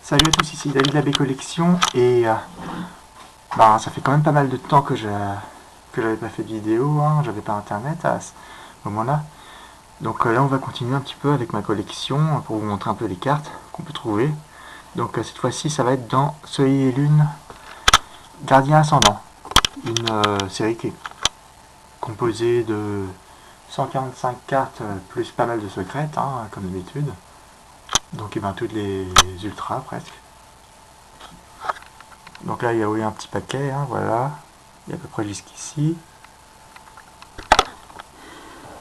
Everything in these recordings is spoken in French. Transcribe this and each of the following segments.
Salut à tous, ici David Labbé Collection et ça fait quand même pas mal de temps que j'avais pas fait de vidéo, hein, j'avais pas internet à ce moment-là. Donc là on va continuer un petit peu avec ma collection pour vous montrer un peu les cartes qu'on peut trouver. Donc cette fois-ci ça va être dans Soleil et Lune Gardien Ascendant, une série qui est composée de 145 cartes plus pas mal de secrètes, hein, comme d'habitude. Donc toutes les ultras presque. Donc là il y a eu un petit paquet, hein, voilà, il y a à peu près jusqu'ici.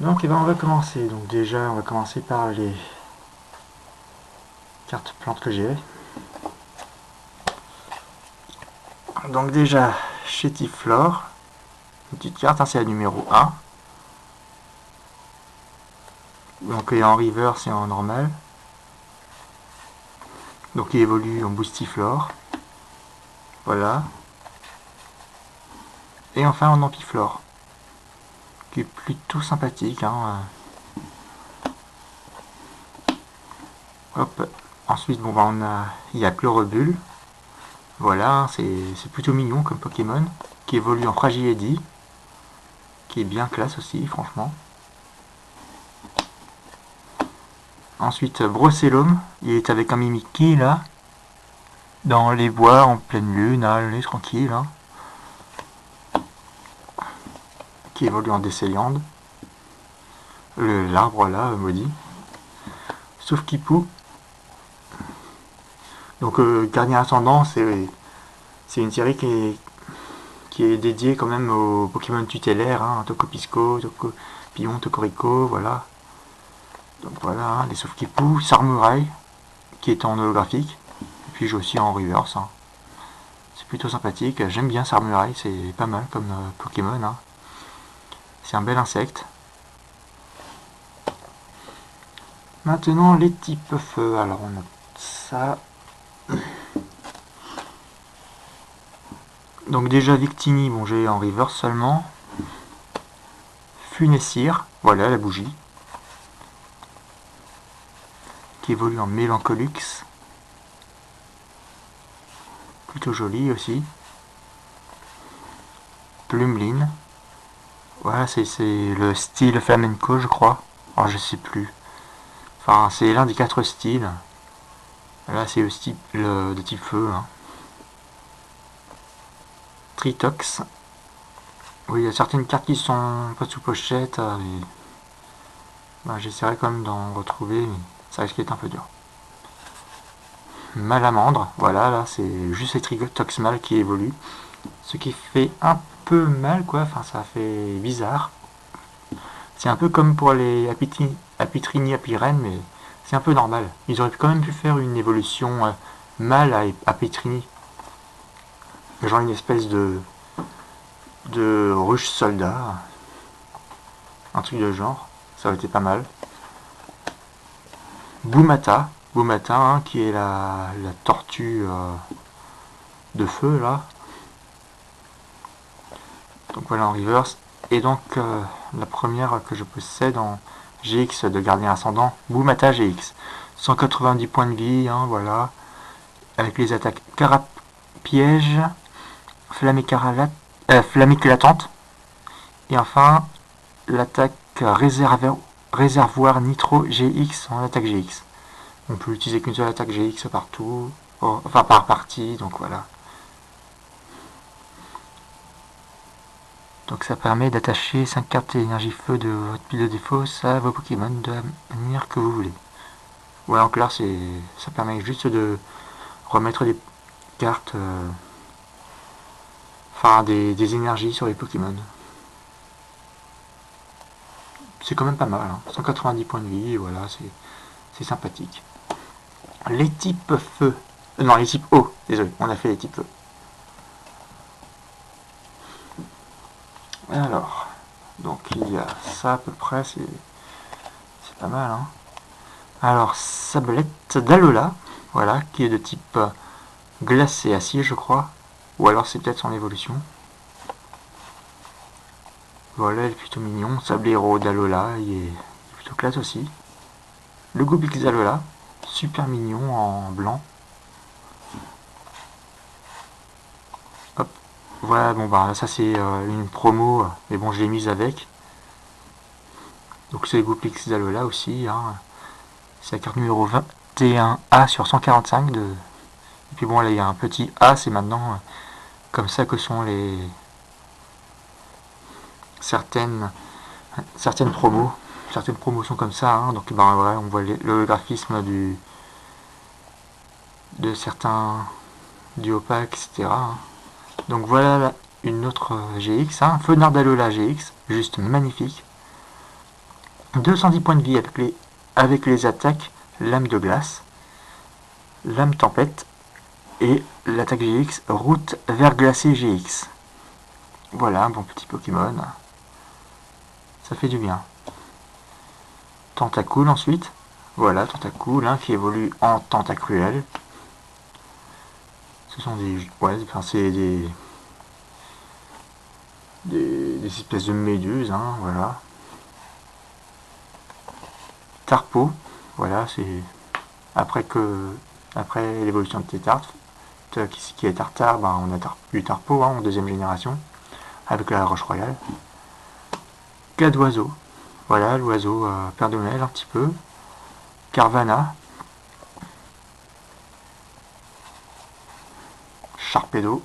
Donc on va commencer. Donc déjà on va commencer par les cartes plantes que j'ai. Donc déjà Chétiflore, une petite carte, hein, c'est la numéro 1. Donc il est en reverse et en normal. Donc il évolue en Boostiflore. Voilà. Et enfin en Ampiflore, qui est plutôt sympathique, hein. Hop. Ensuite il y a Chlorobule. Voilà, c'est plutôt mignon comme Pokémon, qui évolue en Fragiledy, qui est bien classe aussi, franchement. Ensuite, Brossellum, il est avec un Mimikyu là, dans les bois en pleine lune, là, il est tranquille, hein, qui évolue en Décéliande. L'arbre là, maudit. Sauf Kipou. Donc, Gardien Ascendant, c'est une série qui est dédiée quand même aux Pokémon tutélaires, hein, Tokopisco, Tokopillon, Tokorico, voilà. Donc voilà, hein, les Sauf-Kipou, Sarmurai, qui est en holographique, et puis j'ai aussi en reverse, hein. C'est plutôt sympathique, j'aime bien Sarmurai, c'est pas mal comme Pokémon, hein. C'est un bel insecte. Maintenant les types feu, alors on a ça. Donc déjà Victini, bon j'ai en reverse seulement. Funessir, voilà la bougie, qui évolue en Mélancolux, plutôt joli aussi. Plumeline, voilà c'est le style flamenco je crois, alors je sais plus, enfin c'est l'un des 4 styles. Là c'est le type feu, hein. Tritox, oui il y a certaines cartes qui sont pas sous pochette, j'essaierai quand même d'en retrouver, mais ça risque d'être un peu dur. Malamandre, voilà, là c'est juste les Tritox mâles qui évoluent, ce qui fait un peu mal, quoi, enfin ça fait bizarre. C'est un peu comme pour les Apitrini, Apirène, mais c'est un peu normal. Ils auraient quand même pu faire une évolution mâle à Apitrini, genre une espèce de ruche soldat, un truc de genre, ça aurait été pas mal. Boumata, hein, qui est la tortue de feu là. Donc voilà en reverse. Et donc la première que je possède en GX de Gardien Ascendant, Boumata GX. 190 points de vie, hein, voilà. Avec les attaques Carapiège, Flamme éclatante. Et enfin l'attaque Réservoir Nitro GX en attaque GX. On peut utiliser qu'une seule attaque GX partout, enfin par partie, donc voilà. Donc ça permet d'attacher 5 cartes énergie feu de votre pile de défaut à vos Pokémon de la manière que vous voulez. Voilà, en clair, ça permet juste de remettre des cartes, des énergies sur les Pokémon. C'est quand même pas mal, hein. 190 points de vie, voilà, c'est sympathique. Les types feu, non, les types eau, désolé, on a fait les types feu. Alors, donc il y a ça à peu près, c'est pas mal, hein. Alors, Sablette d'Alola, voilà, qui est de type glace et acier, je crois. Ou alors c'est peut-être son évolution. Voilà, elle est plutôt mignon. Sablero d'Alola, il est plutôt classe aussi. Le Gobix d'Alola, super mignon en blanc. voilà, bon bah ça c'est une promo, mais bon je l'ai mise avec. Donc c'est Goupix d'Alola aussi, hein. C'est la carte numéro 21A sur 145 de... Et puis bon là il y a un petit A, c'est maintenant comme ça que sont les certaines promos. Certaines promos sont comme ça, hein. Donc ben voilà, on voit le graphisme de certains duopack, etc. Hein. Donc voilà une autre GX, hein. Fenard d'Alola GX, juste magnifique. 210 points de vie avec les attaques lame de glace, lame tempête et l'attaque GX route verglacée GX. Voilà un bon petit Pokémon. Ça fait du bien. Tentacool ensuite. Voilà, Tentacool, hein, qui évolue en Tentacruel. Ce sont des... Ouais, enfin, c'est des espèces de méduses, hein, voilà. Tarpo, voilà, c'est... Après l'évolution de Tétart, qui est Tartare, ben, on a eu Tarpo, hein, en deuxième génération, avec la Roche Royale. Cas d'oiseau, voilà, l'oiseau Père de Noël un petit peu. Carvana. Sharpedo.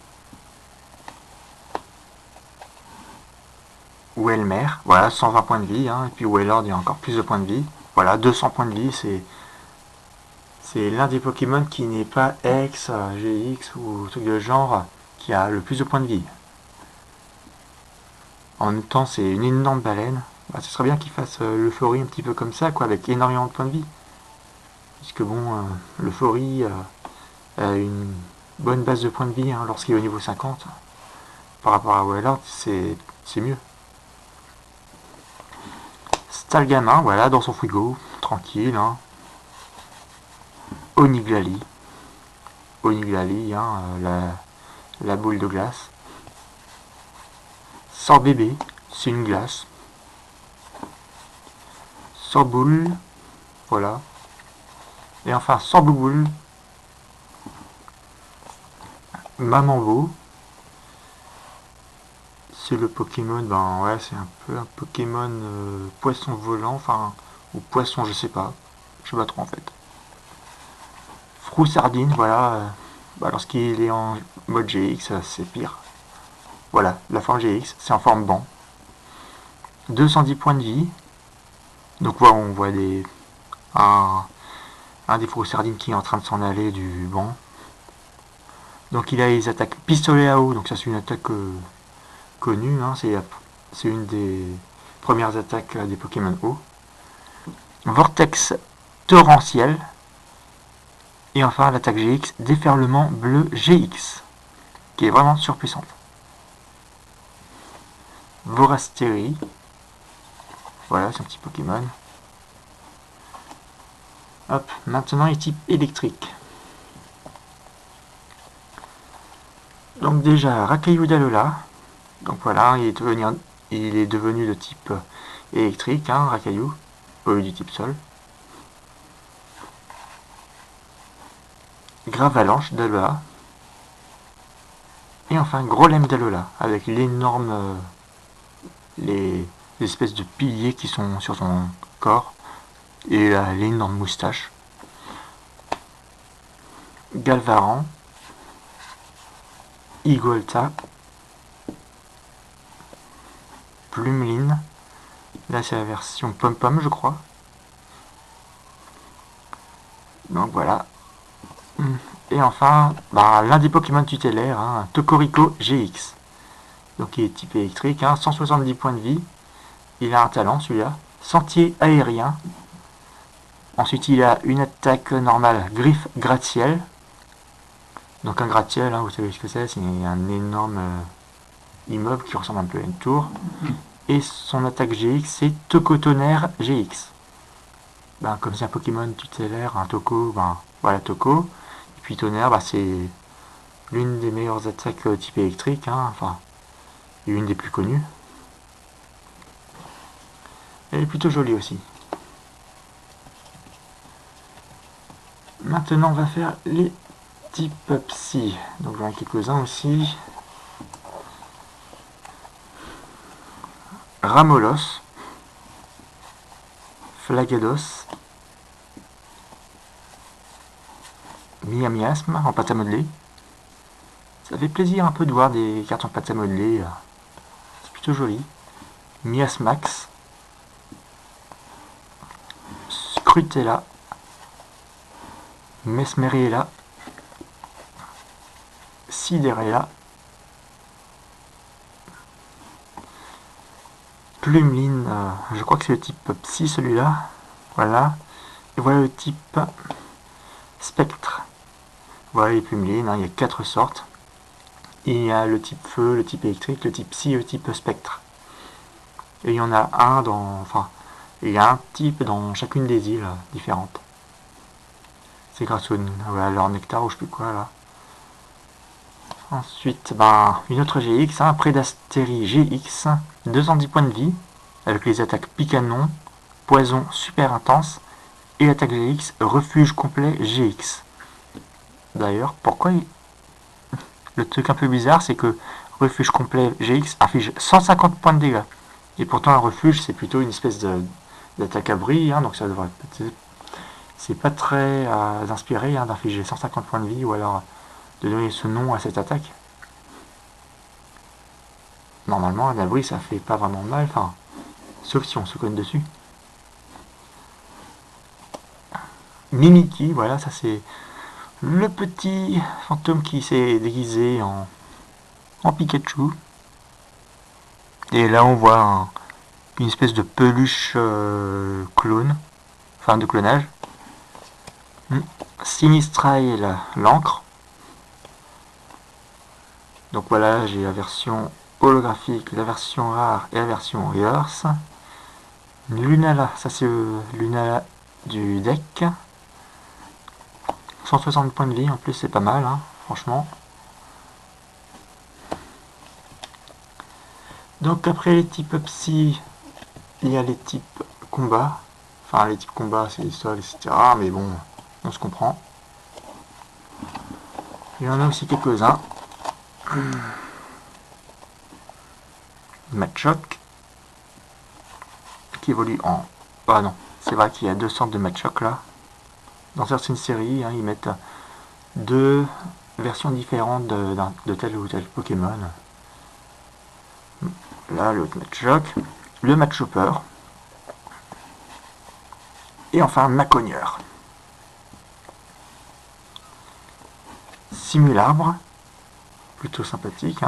Welmer, voilà, 120 points de vie, hein, et puis Wailord, il y a encore plus de points de vie. Voilà, 200 points de vie, c'est l'un des Pokémon qui n'est pas X, GX ou truc de genre qui a le plus de points de vie. En même temps, c'est une énorme baleine. Bah, ce serait bien qu'il fasse l'euphorie un petit peu comme ça, quoi, avec énormément de points de vie. Puisque bon, l'euphorie a une bonne base de points de vie, hein, lorsqu'il est au niveau 50. Par rapport à Wailord, c'est mieux. Stalgamin, voilà, dans son frigo, tranquille, hein. Oniglali, hein, la boule de glace. Sorbébé, c'est une glace. Sorboule, voilà. Et enfin, Sorbouboule, Mamambo. C'est le Pokémon, ben ouais, c'est un peu un Pokémon poisson volant, enfin, ou poisson, je sais pas trop en fait. Froussardine, voilà, bah, lorsqu'il est en mode GX, c'est pire. Voilà, la forme GX, c'est en forme banc. 210 points de vie. Donc voilà, on voit un des Froussardines qui est en train de s'en aller du banc. Donc il a les attaques pistolet à eau, donc ça c'est une attaque connue, hein, c'est une des premières attaques des Pokémon eau. Vortex torrentiel. Et enfin l'attaque GX, déferlement bleu GX, qui est vraiment surpuissante. Vorastérie. Voilà, c'est un petit Pokémon. Hop, maintenant il est type électrique. Donc déjà, Racaillou d'Alola. Donc voilà, il est devenu de type électrique, hein, Racaillou, au lieu du type sol. Gravalanche d'Alola. Et enfin, Grolem d'Alola, avec l'énorme... les espèces de piliers qui sont sur son corps, et l'énorme moustache. Galvaran. Igolta. Plumeline. Là, c'est la version pom-pom, je crois. Donc voilà. Et enfin, bah, l'un des Pokémon tutélaires, hein, Tocorico GX. Donc il est type électrique, hein, 170 points de vie. Il a un talent celui-là. Sentier aérien. Ensuite il a une attaque normale, griffe gratte-ciel. Donc un gratte-ciel, hein, vous savez ce que c'est un énorme immeuble qui ressemble un peu à une tour. Et son attaque GX, c'est Tocotonnerre GX. Ben, comme c'est un Pokémon tutélaire, un Toco, ben voilà Toco. Et puis Tonnerre, ben, c'est l'une des meilleures attaques type électrique, hein, enfin, une des plus connues. Elle est plutôt jolie aussi. Maintenant, on va faire les types psy. Donc, j'en ai quelques-uns aussi. Ramolos, Flagados, Miasme en pâte à modeler. Ça fait plaisir un peu de voir des cartes en pâte à modeler, c'est plutôt joli. Miasmax, Scrutella, Mesmerella, Siderella, Plumeline, je crois que c'est le type Psy celui-là, voilà, et voilà le type Spectre. Voilà les Plumelines, il y a 4 sortes, et il y a le type Feu, le type électrique, le type Psy et le type Spectre. Et il y en a un dans, enfin, il y a un type dans chacune des îles différentes. C'est grâce à leur nectar ou je sais plus quoi là. Ensuite, une autre GX, Prédastérie GX, 210 points de vie, avec les attaques picanon, poison super intense, et l'attaque GX, refuge complet GX. D'ailleurs, pourquoi le truc un peu bizarre, c'est que refuge complet GX inflige 150 points de dégâts. Et pourtant, un refuge, c'est plutôt une espèce d'attaque abri, donc ça devrait être... C'est pas très inspiré d'infliger 150 points de vie, ou alors de donner ce nom à cette attaque. Normalement, un abri, ça fait pas vraiment mal, sauf si on se cogne dessus. Mimiki, voilà, ça c'est le petit fantôme qui s'est déguisé en Pikachu. Et là, on voit une espèce de peluche clone, de clonage. Sinistrail, l'encre. Donc voilà, j'ai la version holographique, la version rare et la version reverse. Lunala, ça c'est Lunala du deck. 160 points de vie, en plus c'est pas mal, franchement. Donc après les types psy, il y a les types combat. Enfin les types combat c'est les sols, etc. Mais bon, on se comprend. Il y en a aussi quelques-uns. Machoc, qui évolue en... Ah non, c'est vrai qu'il y a 2 sortes de Machoc là. Dans certaines séries, ils mettent 2 versions différentes de tel ou tel Pokémon. Là, le Machoc, le Machopper, et enfin Macogneur. Simularbre, plutôt sympathique.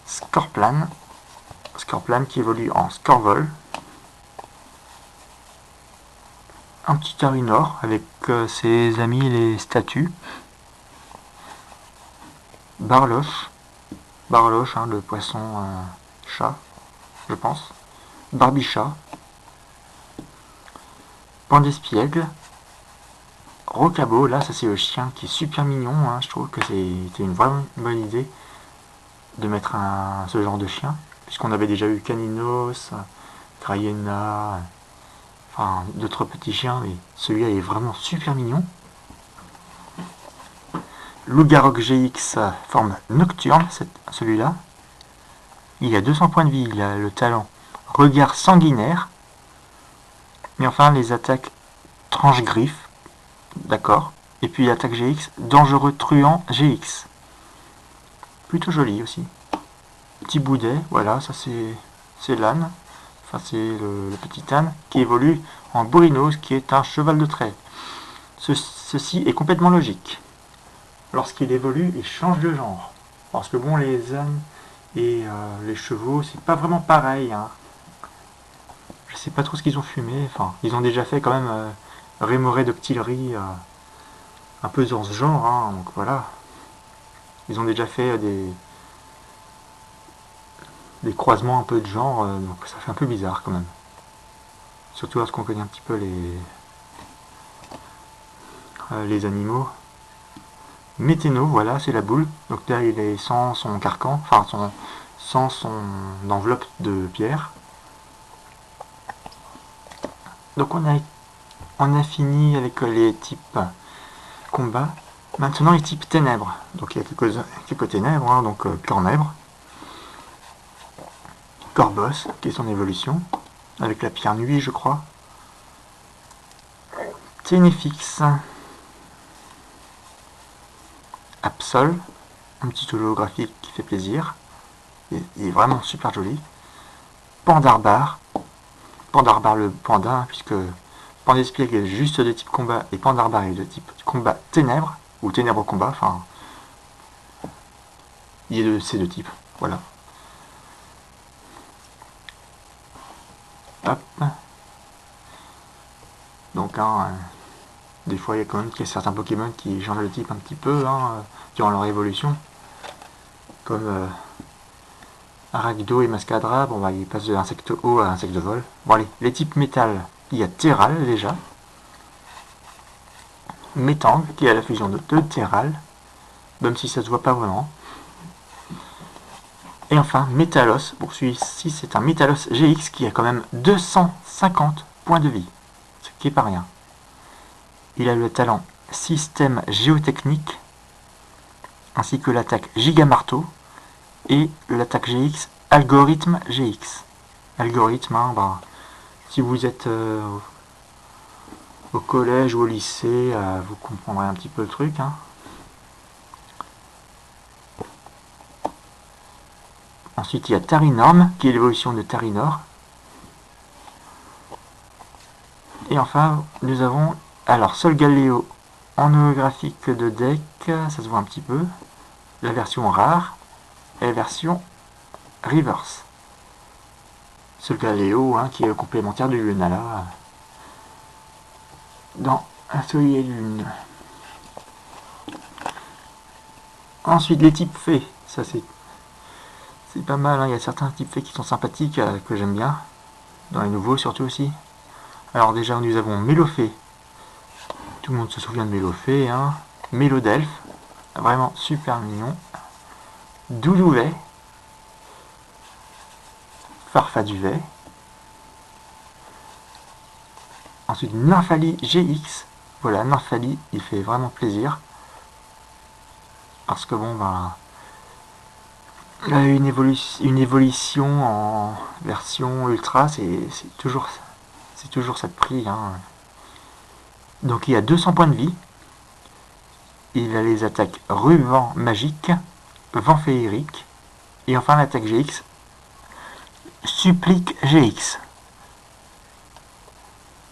Scorplan, Scorplan qui évolue en Scorvol. Un petit Tarinor avec ses amis les statues. Barloche, le poisson chat, je pense. Barbichat. Pandespiègle. Rocabo, là ça c'est le chien qui est super mignon, je trouve que c'était une vraiment bonne idée de mettre ce genre de chien, puisqu'on avait déjà eu Caninos, Crayena, d'autres petits chiens, mais celui-là est vraiment super mignon. Loup-Garok GX, forme nocturne, celui-là. Il a 200 points de vie, il a le talent regard sanguinaire. Mais enfin, les attaques tranche-griffe, d'accord. Et puis l'attaque GX, dangereux truand GX. Plutôt joli aussi. Petit boudet, voilà, ça c'est l'âne. C'est le petit âne qui évolue en Bourrinos, qui est un cheval de trait. Ceci est complètement logique. Lorsqu'il évolue, il change de genre. Parce que bon, les ânes et les chevaux, c'est pas vraiment pareil. Je sais pas trop ce qu'ils ont fumé. Ils ont déjà fait quand même Rémoré d'Octillerie, un peu dans ce genre. Donc voilà. Ils ont déjà fait des croisements un peu de genre, donc ça fait un peu bizarre quand même. Surtout lorsqu'on connaît un petit peu les animaux. Météno, voilà, c'est la boule. Donc là, il est sans son carcan, sans son enveloppe de pierre. Donc on a fini avec les types combat. Maintenant les types ténèbres. Donc il y a quelques ténèbres, donc Cornèbres. Corboss, qui est son évolution, avec la pierre nuit, je crois. Ténéfix. Absol, un petit holographique qui fait plaisir. Il est vraiment super joli. Pandarbar. Pandarbar le panda, puisque Pandespiègle est juste de type combat et Pandarbar est de type combat ténèbres, ou ténèbres combat, enfin. Il est de ces deux types, voilà. Hop. Donc, des fois, il y a quand même certains Pokémon qui changent de type un petit peu durant leur évolution. Comme Arachdo et Mascadra, bon bah ils passent de insecte eau à insecte vol. Bon allez, les types métal, il y a Terral déjà. Métang, qui est à la fusion de deux Terral, même si ça se voit pas vraiment. Et enfin, Métalos, pour celui-ci c'est un Métalos GX qui a quand même 250 points de vie, ce qui est pas rien. Il a le talent système géotechnique, ainsi que l'attaque Gigamarteau, et l'attaque GX, algorithme GX. Algorithme, si vous êtes au collège ou au lycée, vous comprendrez un petit peu le truc. Ensuite, il y a Tarinorm, qui est l'évolution de Tarinor. Et enfin, nous avons alors Solgaleo en holographique de deck, ça se voit un petit peu. La version rare et la version reverse. Solgaleo, qui est le complémentaire de Lunala dans un soleil et lune. Ensuite, les types fées, ça c'est pas mal, il y a certains types fées qui sont sympathiques, que j'aime bien, dans les nouveaux surtout aussi. Alors déjà, nous avons Mélofée, tout le monde se souvient de Mélofée, Mélodelphe, vraiment super mignon. Doudouvet, Farfaduvet. Ensuite, Nymphali GX. Voilà, Nymphali, il fait vraiment plaisir. Parce que bon, une évolution en version ultra, c'est toujours ça de prix. Donc il a 200 points de vie. Il a les attaques ruban magique, vent féerique, et enfin l'attaque GX, supplique GX.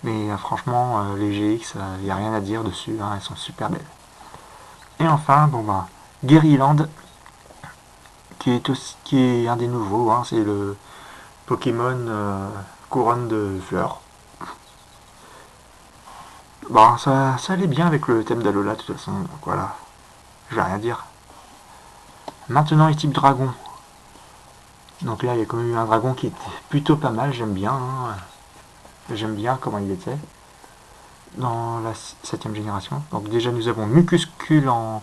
Mais franchement, les GX, il n'y a rien à dire dessus, elles sont super belles. Et enfin, Guerryland, qui est un des nouveaux, c'est le Pokémon couronne de fleurs. Ça allait bien avec le thème d'Alola, de toute façon, donc voilà, je vais rien dire. Maintenant, les types dragon. Donc là, il y a quand même eu un dragon qui était plutôt pas mal, j'aime bien. J'aime bien comment il était dans la 7ème génération. Donc déjà, nous avons Mucuscule en...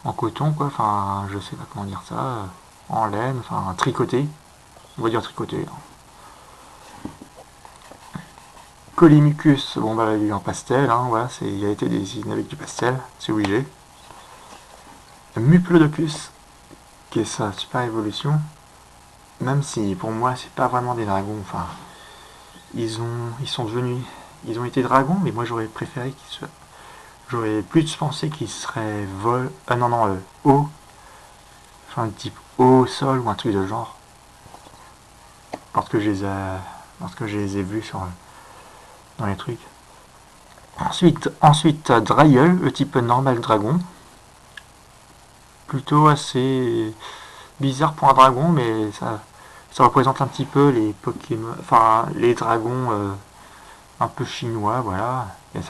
en coton, quoi, je sais pas comment dire ça, en laine, tricoté, on va dire tricoté. Colymucus, il est en pastel, voilà, il a été dessiné avec du pastel, c'est obligé. Muplodocus, qui est sa super évolution, même si pour moi c'est pas vraiment des dragons, ils ont été dragons, mais moi j'aurais préféré qu'ils soient... J'aurais plus pensé qu'ils seraient eau, type eau, sol ou un truc de genre. Parce que je les ai vus dans les trucs. Ensuite Dryel, le type normal dragon. Plutôt assez bizarre pour un dragon, mais ça représente un petit peu les Pokémon, les dragons un peu chinois, voilà. Il y a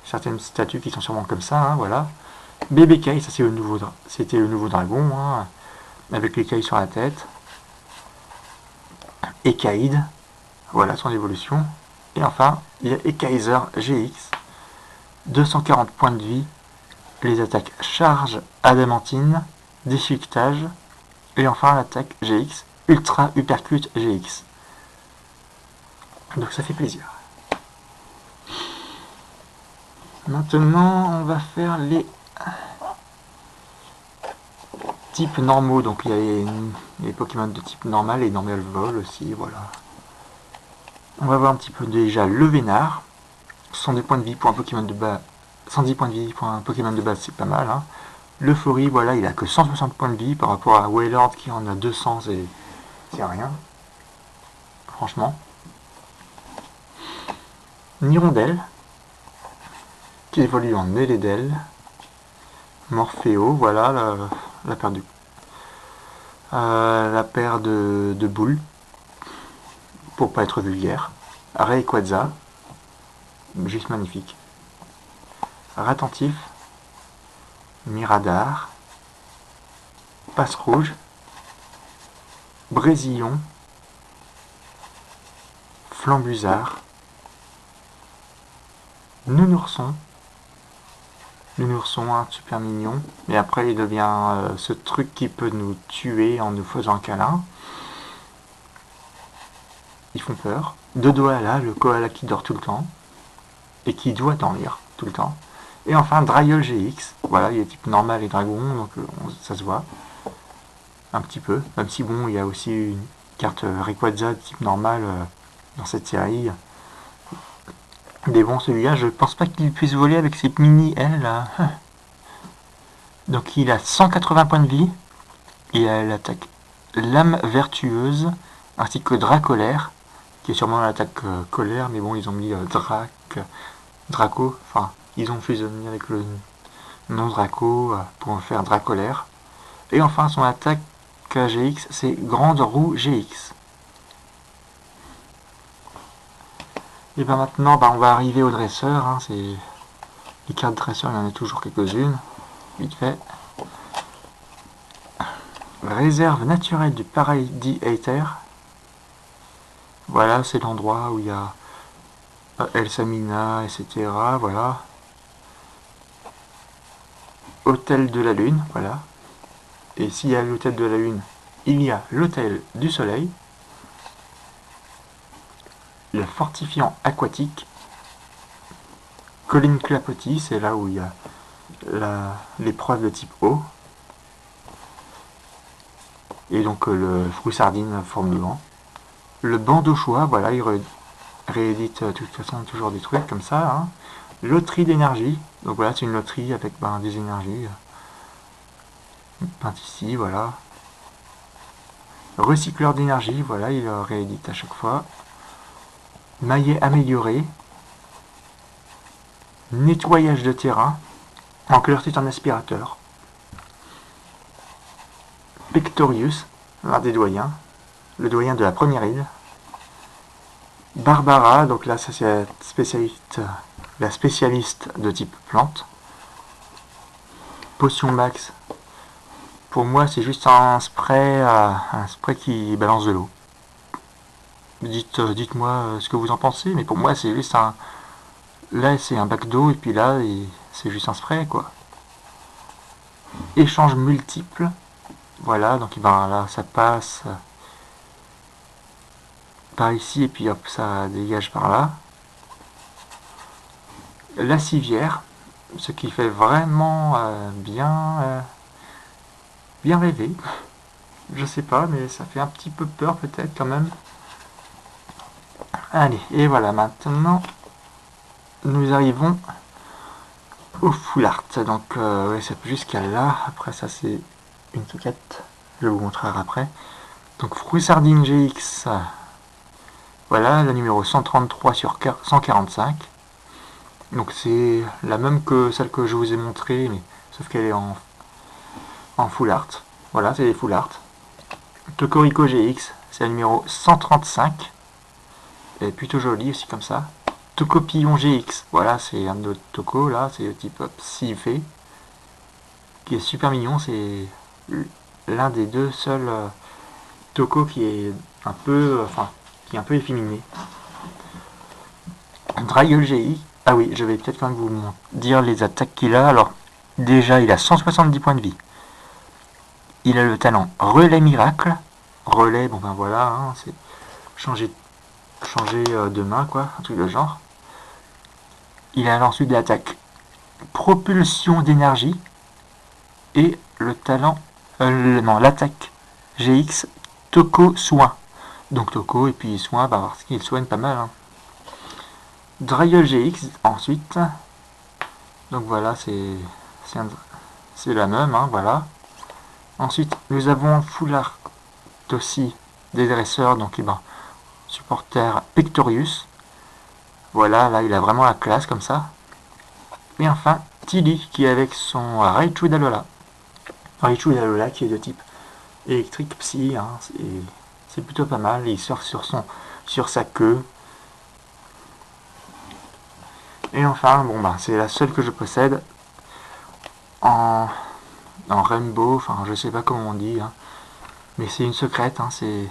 certaines statues qui sont sûrement comme ça, voilà. BBK, ça c'était le nouveau dragon, avec l'écaille sur la tête. Ekaid, voilà son évolution. Et enfin, il y a Ekaiser GX, 240 points de vie, les attaques charge adamantine, déchiquetage, et enfin l'attaque GX, ultra uppercut GX. Donc ça fait plaisir. Maintenant, on va faire types normaux, donc il y a les Pokémon de type normal et normal vol aussi, voilà. On va voir un petit peu déjà le Vénard. 102 points de vie pour un Pokémon de base. 110 points de vie pour un Pokémon de base, c'est pas mal. Hein. L'Euphorie, voilà, il a que 160 points de vie par rapport à Wailord qui en a 200, c'est rien. Franchement. Nirondelle, qui évolue en Mélédel. Morpheo, voilà, la paire de boules, pour pas être vulgaire. Rayquaza, juste magnifique. Ratentif, Miradar, Passe Rouge, Brésillon, Flambusard, Nounourson, hein, super mignon, mais après il devient ce truc qui peut nous tuer en nous faisant un câlin. Ils font peur. Dodoa là, le koala qui dort tout le temps, et qui doit dormir tout le temps. Et enfin Dryol GX, voilà, il est type normal et dragon, donc ça se voit un petit peu, même si bon, il y a aussi une carte Rayquaza de type normal dans cette série. Mais bon, celui-là, je pense pas qu'il puisse voler avec ses mini ailes là. Donc il a 180 points de vie, et elle attaque Lame Vertueuse, ainsi que Dracolaire, qui est sûrement l'attaque colère, mais bon, ils ont mis Draco, enfin, ils ont fusionné avec le nom Draco pour en faire Dracolaire. Et enfin, son attaque GX, c'est Grande Roue GX. Et bien maintenant, on va arriver au dresseur. Hein, les cartes dresseur, il y en a toujours quelques-unes. Vite fait. Réserve naturelle du Paradis Aether. Voilà, c'est l'endroit où il y a Elsamina, etc. Voilà. Hôtel de la Lune, voilà. Et s'il y a l'hôtel de la Lune, il y a l'hôtel du Soleil. Le fortifiant aquatique. Colline Clapotis, c'est là où il y a l'épreuve de type eau. Et donc le fruit sardine formulant. Le banc au choix, voilà, il réédite de toute façon toujours des trucs comme ça. Hein. Loterie d'énergie, donc voilà, c'est une loterie avec des énergies. Peint ici, voilà. Recycleur d'énergie, voilà, il réédite à chaque fois. Maillet amélioré. Nettoyage de terrain. En couleur c'est un aspirateur. Pectorius, l'un des doyens. Le doyen de la première île. Barbara, donc là ça c'est la spécialiste de type plante. Potion max. Pour moi c'est juste un spray qui balance de l'eau. Dites-moi ce que vous en pensez, mais pour moi c'est juste un... Là c'est un bac d'eau et puis là c'est juste un spray quoi. Échange multiple. Voilà, donc là ça passe par ici et puis hop ça dégage par là. La civière, ce qui fait vraiment bien rêver. Je sais pas, mais ça fait un petit peu peur peut-être quand même. Allez, et voilà, maintenant nous arrivons au full art. Donc ouais, c'est jusqu'à là. Après ça c'est une touquette. Je vais vous montrer après. Donc fruit sardine GX. Voilà, la numéro 133 sur 145. Donc c'est la même que celle que je vous ai montrée, mais sauf qu'elle est en full art. Voilà, c'est les full art. Tocorico GX, c'est la numéro 135. Elle est plutôt jolie aussi comme ça. Tocopillon GX, voilà, c'est un autre Toco, là, c'est le type Psyfé, qui est super mignon, c'est l'un des deux seuls Toco qui est un peu, efféminé. Dryol GX, ah oui, je vais peut-être quand même vous dire les attaques qu'il a. Alors, déjà, il a 170 points de vie. Il a le talent Relais Miracle. Relais, bon ben voilà, hein, c'est changer de main, quoi, un truc de genre. Il a ensuite l'attaque Propulsion d'énergie et le talent Non, l'attaque GX Toko Soin. Donc Toko et puis Soin, bah, parce qu'il soigne pas mal. Hein. Draggle GX ensuite. Donc voilà, c'est la même, hein, voilà. Ensuite, nous avons Full Art aussi des dresseurs, donc eh ben, supporter Pictorius. Voilà, là il a vraiment la classe comme ça. Et enfin, Tilly qui est avec son Raichu d'Alola. Raichu d'Alola qui est de type électrique psy, hein, c'est plutôt pas mal. Il surfe sur sa queue. Et enfin, bon bah c'est la seule que je possède en Rainbow, enfin je sais pas comment on dit, hein, mais c'est une secrète, hein, c'est...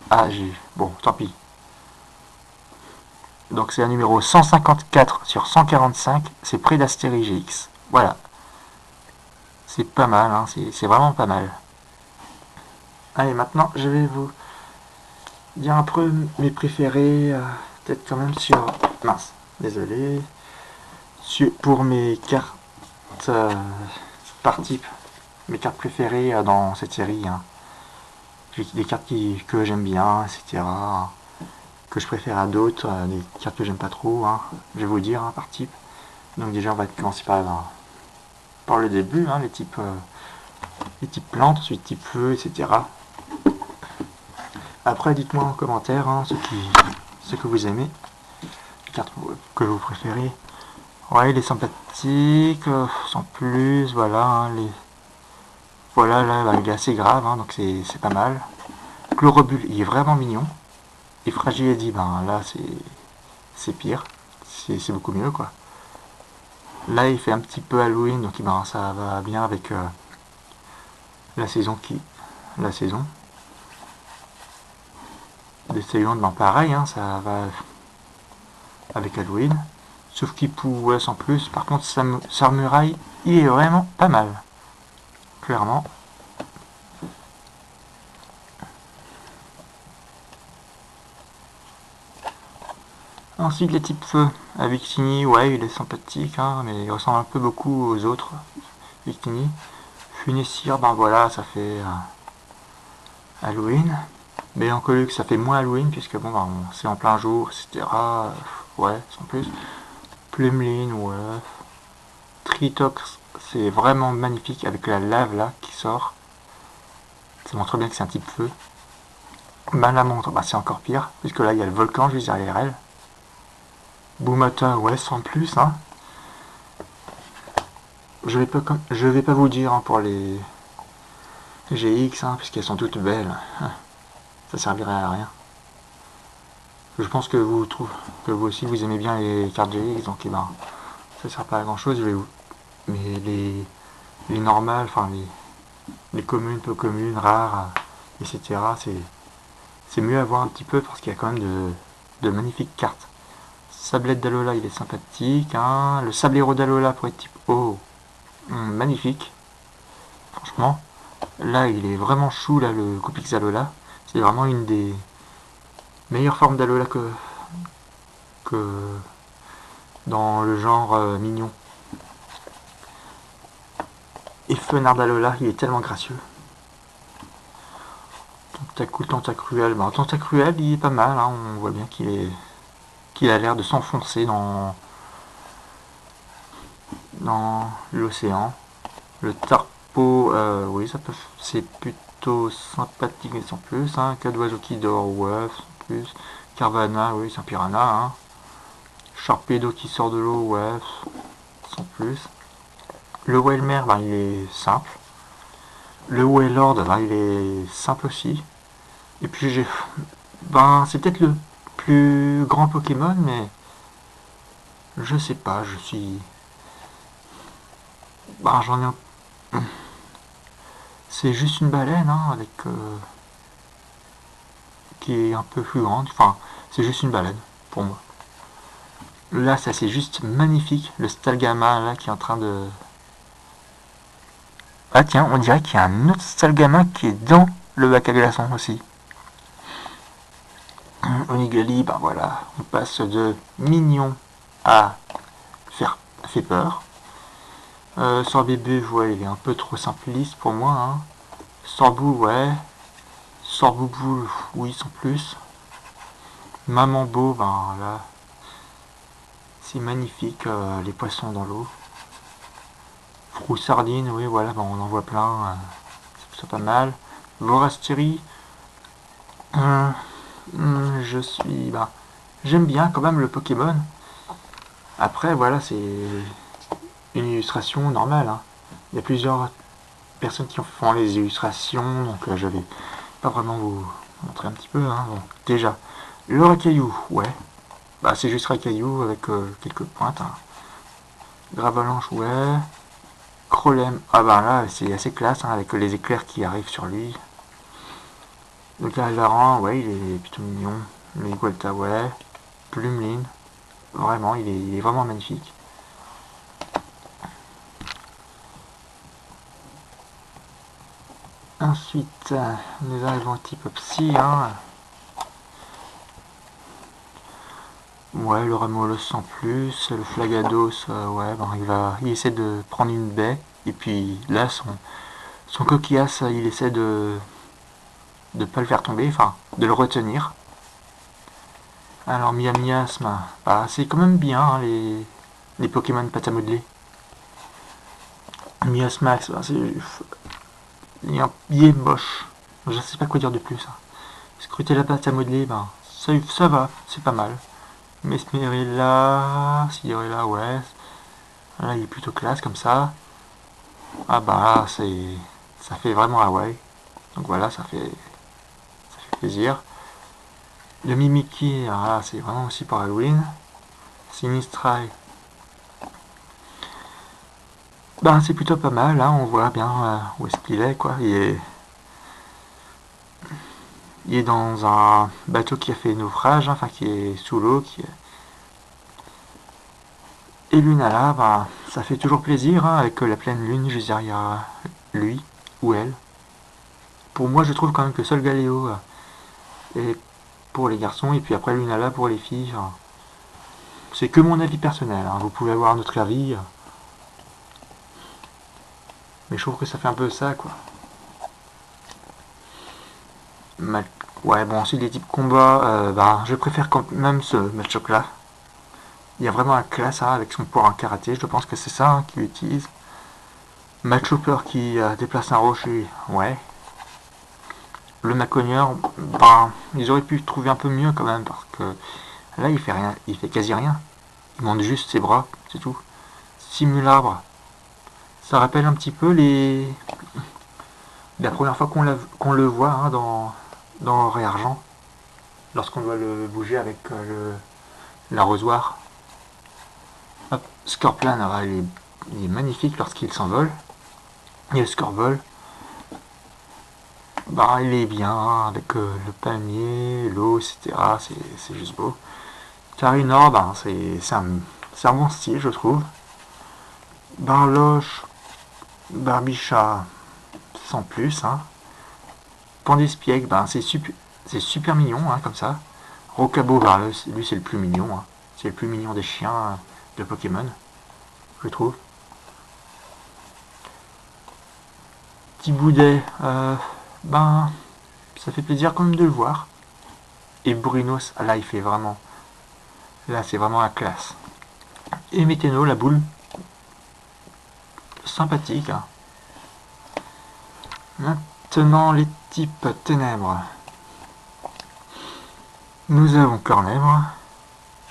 Ah, bon, tant pis. Donc c'est un numéro 154 sur 145, c'est près d'Astérie GX. Voilà. C'est pas mal, hein, c'est vraiment pas mal. Allez, maintenant je vais vous dire un peu mes préférés, peut-être quand même sur... Mince, désolé. Pour mes cartes par type, mes cartes préférées dans cette série. Hein. Des cartes que j'aime bien, etc. Que je préfère à d'autres, des cartes que j'aime pas trop. Hein. Je vais vous dire hein, par type. Donc déjà on va commencer par le début, hein, les types plantes, ensuite type feu, etc. Après dites-moi en commentaire hein, ce que vous aimez, les cartes que vous préférez. Ouais, il est sympathique, sans plus, voilà, hein, voilà, là, bah, il est assez grave, hein, donc c'est pas mal. Chlorobule, il est vraiment mignon. Et Fragile Eddie, ben là, c'est pire, c'est beaucoup mieux, quoi. Là, il fait un petit peu Halloween, donc ben, ça va bien avec la saison des saisons, ben pareil, hein, ça va avec Halloween. Sauf qu'il pouvait sans plus. Par contre, Samurai, il est vraiment pas mal. Clairement. Ensuite, les types feu. À Victini, ouais, il est sympathique, hein, mais il ressemble un peu beaucoup aux autres. Victini. Funessir, ben voilà, ça fait Halloween. Mélancolique, ça fait moins Halloween, puisque bon, ben, c'est en plein jour, etc. Ouais, sans plus. Plumlin, ouais. Tritox, c'est vraiment magnifique avec la lave là qui sort. Ça montre bien que c'est un type feu. Malamontre, bah, c'est encore pire, puisque là il y a le volcan juste derrière elle. Boumata, ouais, sans plus. Hein. Je vais pas vous dire hein, pour les GX, hein, puisqu'elles sont toutes belles. Ça servirait à rien. Je pense que vous aussi vous aimez bien les cartes GX, donc eh ben, ça sert pas à grand chose. Mais les normales, enfin les communes, peu communes, rares, etc. C'est mieux à voir un petit peu parce qu'il y a quand même de magnifiques cartes. Sablette d'Alola, il est sympathique. Hein. Le Sablero d'Alola pour être type O, magnifique. Franchement, là il est vraiment chou, là, le Coupix Alola. C'est vraiment une des meilleures formes d'Alola que dans le genre mignon. Et Fenard d'Alola, il est tellement gracieux. Tentacruel, bah, Tentacruel, il est pas mal, hein. On voit bien qu'il a l'air de s'enfoncer dans l'océan. Le Tarpo, oui, c'est plutôt sympathique, mais sans plus. Hein. Cadoiseau qui dort, ouais, sans plus. Carvana, oui, c'est un piranha. Hein. Sharpedo qui sort de l'eau, ouais, sans plus. Le Whalmer, ben, il est simple. Le Wailord, ben, il est simple aussi. Et puis c'est peut-être le plus grand Pokémon, mais je sais pas, j'en ai un... C'est juste une baleine, hein, avec... qui est un peu plus grande, enfin, c'est juste une baleine, pour moi. Là, ça c'est juste magnifique, le Stalgama, là, qui est en train de... Ah tiens, on dirait qu'il y a un autre Stalgama qui est dans le bac à glaçons aussi. Onigali, ben voilà, on passe de mignon à fait peur. Sorbet ouais, il est un peu trop simpliste pour moi. Hein. Sorbou, ouais. Sorboubou, oui, sans plus. Maman Beau, ben là, c'est magnifique, les poissons dans l'eau. Frou sardine, oui, voilà, ben on en voit plein, c'est plutôt pas mal. Vorastiri, je suis, ben, j'aime bien quand même le Pokémon. Après, voilà, c'est une illustration normale, hein. Il y a plusieurs personnes qui font les illustrations, donc je vais pas vraiment vous montrer un petit peu, hein. Donc, déjà, le Racaillou, ouais, bah c'est juste Racaillou avec quelques pointes, hein. Gravalanche, ouais. Crolem, ah bah là c'est assez classe, hein, avec les éclairs qui arrivent sur lui. Le Galvaran, ouais, il est plutôt mignon. Le Igualta, ouais. Plumeline, vraiment, il est vraiment magnifique. Ensuite, nous arrivons au type Psy, hein. Ouais, le Ramolos sans plus, le Flagados, ouais, bon, il essaie de prendre une baie, et puis là, son coquillasse, il essaie de pas le faire tomber, enfin, de le retenir. Alors, Miasme, bah, c'est quand même bien, hein, les Pokémon pâte à modeler. Miasmax, bah, il est moche. Je sais pas quoi dire de plus, hein. Scruter la pâte à modeler, bah, ça va, c'est pas mal. Mesmerilla, Sidorilla, ouais. Là, il est plutôt classe comme ça. Ah bah, ça fait vraiment Hawaï. Donc voilà, ça fait plaisir. Le Mimiki, alors là, c'est vraiment aussi pour Halloween. Sinistral, ben c'est plutôt pas mal, là, on voit bien où est-ce qu'il est, quoi. Il est dans un bateau qui a fait naufrage, hein, enfin qui est sous l'eau, Et Lunala, ben, ça fait toujours plaisir, hein, avec la pleine lune juste derrière lui, ou elle. Pour moi, je trouve quand même que seul Galéo est pour les garçons, et puis après Lunala pour les filles. Enfin, c'est que mon avis personnel, hein, vous pouvez avoir notre avis. Mais je trouve que ça fait un peu ça, quoi. Ouais, bon, ensuite les types combat, ben, je préfère quand même ce match-up là. Il y a vraiment un classe, hein, avec son pouvoir en karaté, je pense que c'est ça, hein, qu'il utilise. Match-hopper qui déplace un rocher, ouais. Le Macogneur, ben, ils auraient pu trouver un peu mieux quand même, parce que là il fait rien, il fait quasi rien. Il monte juste ses bras, c'est tout. Simulabre, ça rappelle un petit peu la première fois qu'on le voit, hein, dans Ré Argent, lorsqu'on doit le bouger avec l'arrosoir. Scorpion, alors, il est magnifique lorsqu'il s'envole. Et le Scorbol, bah, il est bien avec le palmier, l'eau, etc. C'est juste beau. Carinor, bah, c'est un bon style, je trouve. Barloche, Barbicha, sans plus, hein. Pandespiègue, bah, c'est super mignon, hein, comme ça. Rocabo, bah, lui c'est le plus mignon, hein. C'est le plus mignon des chiens de Pokémon, je trouve. Petit Boudet, ben, ça fait plaisir quand même de le voir. Et Brunos, là il fait vraiment, là c'est vraiment la classe. Et Météno, la boule, sympathique, hein. Maintenant les types ténèbres. Nous avons Cornèvre,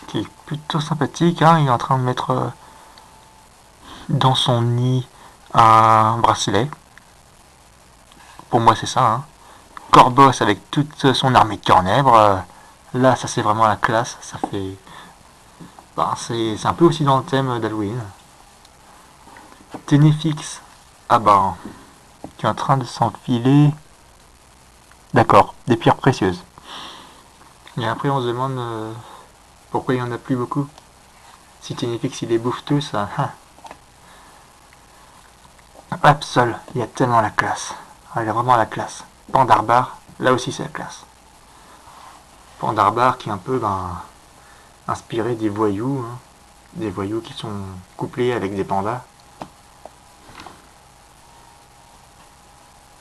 qui est plutôt sympathique, hein. Il est en train de mettre dans son nid un bracelet. Pour moi c'est ça, hein. Corboss avec toute son armée de Cornèvre, là ça c'est vraiment la classe, ça fait... Ben, c'est un peu aussi dans le thème d'Halloween. Ténéfix, ah bah, qui est en train de s'enfiler. D'accord, des pierres précieuses. Et après on se demande pourquoi il n'y en a plus beaucoup. Si Ténéfix il les bouffe tous, Absol, il y a tellement la classe. Ah, il a vraiment la classe. Pandarbar, là aussi c'est la classe. Pandarbar qui est un peu inspiré des voyous, hein. Des voyous qui sont couplés avec des pandas.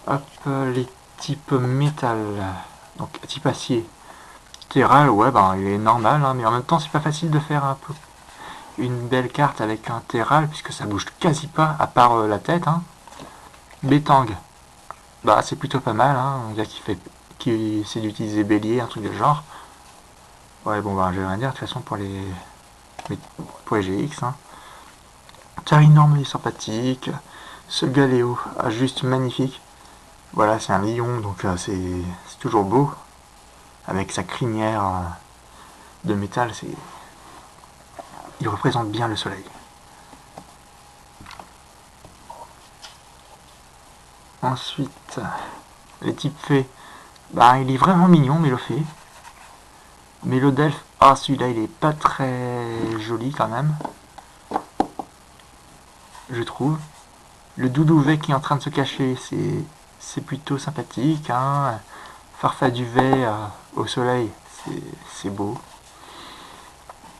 Hop, les types métal, donc type acier. Terral, ouais, ben il est normal, hein, mais en même temps c'est pas facile de faire un peu une belle carte avec un terral puisque ça bouge quasi pas à part la tête. Hein. Bétang, bah c'est plutôt pas mal, hein, un gars qui essaie d'utiliser bélier, un truc de genre. Ouais, bon bah je vais rien dire de toute façon pour les GX. Hein. Tarinorme, il est sympathique. Ce Galéo, juste magnifique. Voilà, c'est un lion, donc c'est toujours beau. Avec sa crinière de métal, il représente bien le soleil. Ensuite, les types fées. Bah, il est vraiment mignon, Mélofée. Mélodelphe, ah celui-là il est pas très joli quand même. Je trouve. Le Doudouvet qui est en train de se cacher, c'est plutôt sympathique. Hein. Farfaduvet au soleil, c'est beau.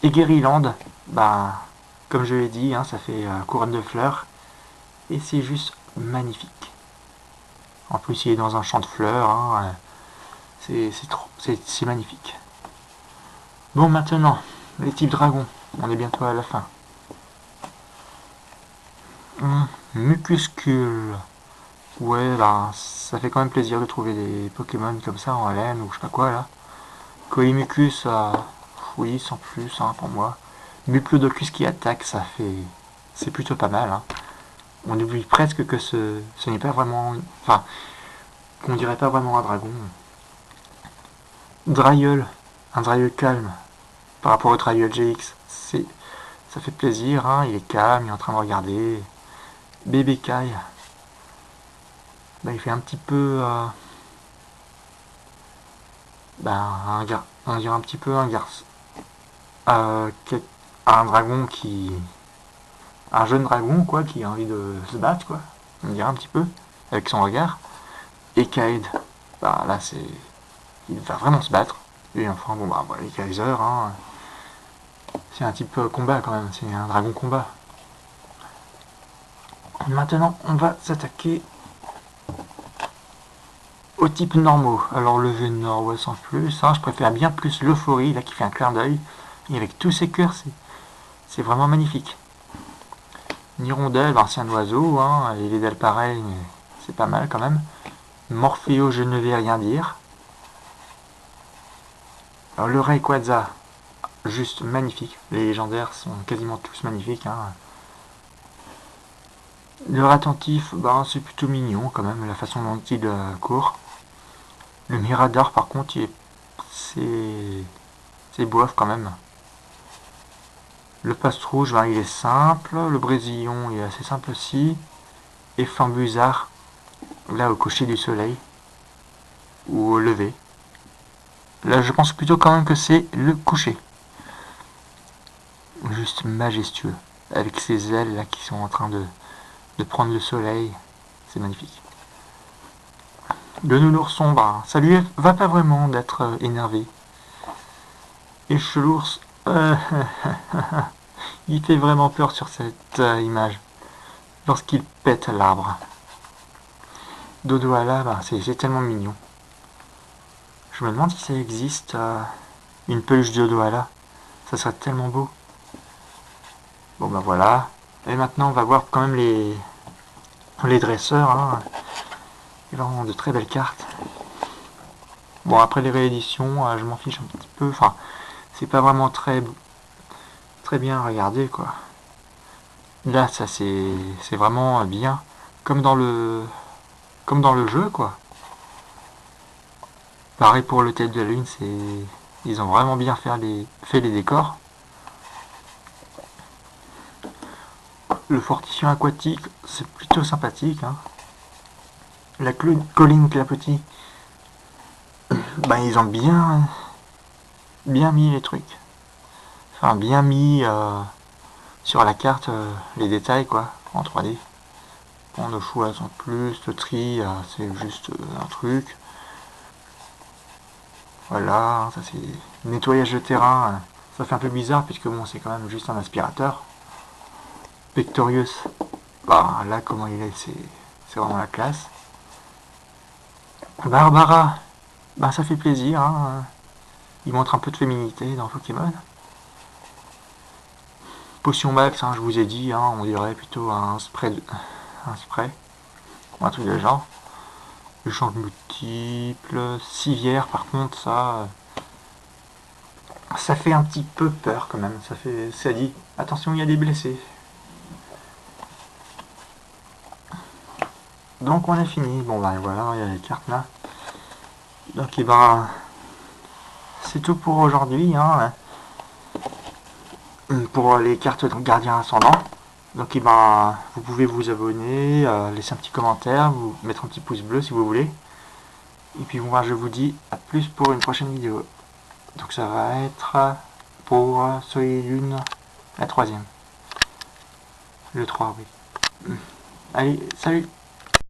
Et Guériland, bah, comme je l'ai dit, hein, ça fait couronne de fleurs. Et c'est juste magnifique. En plus, il est dans un champ de fleurs. Hein, c'est magnifique. Bon, maintenant, les types dragons. On est bientôt à la fin. Mucuscule. Ouais, bah, ça fait quand même plaisir de trouver des Pokémon comme ça en laine ou je sais pas quoi là. Coemucus, oui, sans plus hein, pour moi. Muplodocus qui attaque, c'est plutôt pas mal. Hein. On oublie presque que ce n'est pas vraiment, enfin, qu'on dirait pas vraiment un dragon. Dryeul, un Dryeul calme par rapport au Dryeul GX, ça fait plaisir. Hein, il est calme, il est en train de regarder. Bébé Kai, bah, il fait un petit peu, un petit peu un garçon. Un dragon un jeune dragon quoi qui a envie de se battre quoi on dirait un petit peu avec son regard. Et Kaed, bah là il va vraiment se battre et enfin bon bah voilà, les Kaiser hein, c'est un type combat quand même, c'est un dragon combat. Maintenant on va s'attaquer aux types normaux. Alors le Vénor ouais sans plus hein, je préfère bien plus l'Euphorie là qui fait un clin d'œil et avec tous ses cœurs c'est vraiment magnifique. Hirondelle, ancien oiseau, hein, et les ailes pareilles, mais c'est pas mal quand même. Morpheo, je ne vais rien dire. Alors le Rayquaza, juste magnifique. Les légendaires sont quasiment tous magnifiques. Hein. Le Ratentif, c'est plutôt mignon quand même, la façon dont il court. Le Mirador, par contre, c'est bof quand même. Le Passe Rouge, il est simple. Le Brésillon, il est assez simple aussi. Et Fambusard, là au coucher du soleil. Ou au lever. Là, je pense plutôt quand même que c'est le coucher. Juste majestueux. Avec ses ailes là qui sont en train de prendre le soleil. C'est magnifique. Le Nounourson, ça lui va pas vraiment d'être énervé. Et Chelours, il fait vraiment peur sur cette image. Lorsqu'il pète l'arbre. Dodoala, c'est tellement mignon. Je me demande si ça existe une peluche de Dodoala. Ça serait tellement beau. Bon voilà. Et maintenant on va voir quand même les dresseurs. Hein. Ils ont de très belles cartes. Bon après les rééditions, je m'en fiche un petit peu. Enfin, c'est pas vraiment très bien regardé quoi. Là ça c'est vraiment bien. Comme dans le jeu quoi. Pareil pour le Tête de la Lune, ils ont vraiment bien fait les décors. Le fortifiant aquatique, c'est plutôt sympathique. Hein. La colline clapotis, ils ont bien mis les trucs. Enfin, bien mis sur la carte les détails, quoi, en 3D. Bon, nos choix sont plus, le tri, c'est juste un truc. Voilà, ça c'est nettoyage de terrain. Ça fait un peu bizarre puisque bon, c'est quand même juste un aspirateur. Pectorius, là comment il est, c'est vraiment la classe. Barbara, bah ça fait plaisir, hein. Il montre un peu de féminité dans Pokémon. Potion max, hein, je vous ai dit, hein, on dirait plutôt un spray, ou un truc de genre. Échange multiple, civière par contre, ça fait un petit peu peur quand même. Ça dit, attention, il y a des blessés. Donc on a fini. Bon bah voilà, il y a les cartes là. Donc et ben c'est tout pour aujourd'hui, hein, pour les cartes de gardien ascendant. Donc et ben vous pouvez vous abonner, laisser un petit commentaire, vous mettre un petit pouce bleu si vous voulez. Et puis moi je vous dis à plus pour une prochaine vidéo. Donc ça va être pour Soleil et Lune, la troisième. Le 3, oui. Allez, salut!